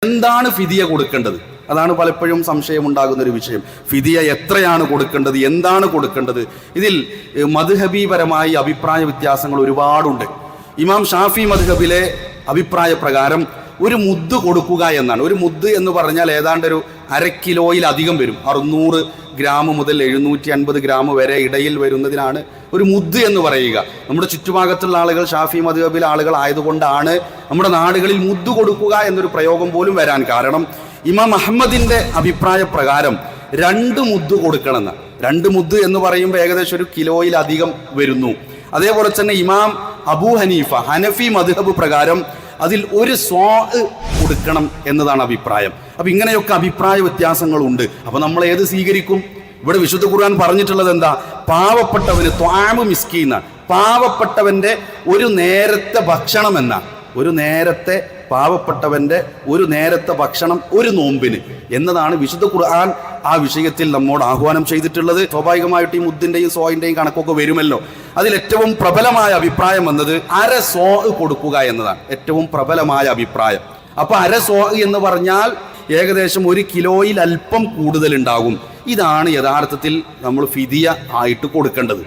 എന്താണ് ഫിദിയ കൊടുക്കേണ്ടത്? അതാണ് പലപ്പോഴും സംശയമുണ്ടാകുന്ന ഒരു വിഷയം. ഫിദിയ എത്രയാണ് കൊടുക്കേണ്ടത്, എന്താണ് കൊടുക്കേണ്ടത്? ഇതിൽ മദ്ഹബീപരമായി അഭിപ്രായ വ്യത്യാസങ്ങൾ ഒരുപാടുണ്ട്. ഇമാം ഷാഫി മദ്ഹബിലെ അഭിപ്രായ പ്രകാരം ഒരു മുദ്ദ് കൊടുക്കുക എന്നാണ്. ഒരു മുദ്ദ് എന്ന് പറഞ്ഞാൽ ഏതാണ്ട് ഒരു 1/2 കിലോയിലധികം വരും. 600 ഗ്രാം മുതൽ 750 ഗ്രാം വരെ ഇടയിൽ വരുന്നതിനാണ് ഒരു മുദ്ദ് എന്ന് പറയുക. നമ്മുടെ ചുറ്റുഭാഗത്തുള്ള ആളുകൾ ഷാഫി മദ്ഹബിലെ ആളുകൾ ആയതുകൊണ്ടാണ് നമ്മുടെ നാടുകളിൽ മുദ്ദ് കൊടുക്കുക എന്നൊരു പ്രയോഗം പോലും വരാൻ കാരണം. ഇമാം അഹമ്മദിന്റെ അഭിപ്രായ പ്രകാരം 2 മുദ്ദ് കൊടുക്കണമെന്ന്. 2 മുദ്ദ് എന്ന് പറയുമ്പോൾ ഏകദേശം 1 കിലോയിലധികം വരുന്നു. അതേപോലെ തന്നെ ഇമാം അബൂ ഹനീഫ ഹനഫി മദ്ഹബ് പ്രകാരം അതിൽ 1 സ്വാ കൊടുക്കണം എന്നതാണ് അഭിപ്രായം. അപ്പൊ ഇങ്ങനെയൊക്കെ അഭിപ്രായ വ്യത്യാസങ്ങളുണ്ട്. അപ്പൊ നമ്മൾ ഏത് സ്വീകരിക്കും? ഇവിടെ വിശുദ്ധ ഖുർആൻ പറഞ്ഞിട്ടുള്ളത് എന്താ? പാവപ്പെട്ടവന് ത്വാമു മിസ്കീന, പാവപ്പെട്ടവന്റെ ഒരു നേരത്തെ ഭക്ഷണം എന്ന, ഒരു നേരത്തെ പാവപ്പെട്ടവന്റെ ഒരു നേരത്തെ ഭക്ഷണം ഒരു നോമ്പിന് എന്നതാണ് വിശുദ്ധ ഖുർആൻ ആ വിഷയത്തിൽ നമ്മോട് ആഹ്വാനം ചെയ്തിട്ടുള്ളത്. സ്വാഭാവികമായിട്ട് ഈ മുദ്ദിന്റെയും സോയിന്റെയും കണക്കൊക്കെ വരുമല്ലോ. അതിൽ ഏറ്റവും പ്രബലമായ അഭിപ്രായം വന്നത് 1/2 സോ കൊടുക്കുക എന്നതാണ് ഏറ്റവും പ്രബലമായ അഭിപ്രായം. അപ്പൊ 1/2 സോ എന്ന് പറഞ്ഞാൽ ഏകദേശം 1 കിലോയിൽ അല്പം കൂടുതൽ ഉണ്ടാകും. ഇതാണ് യഥാർത്ഥത്തിൽ നമ്മൾ ഫിദിയ ആയിട്ട് കൊടുക്കേണ്ടത്.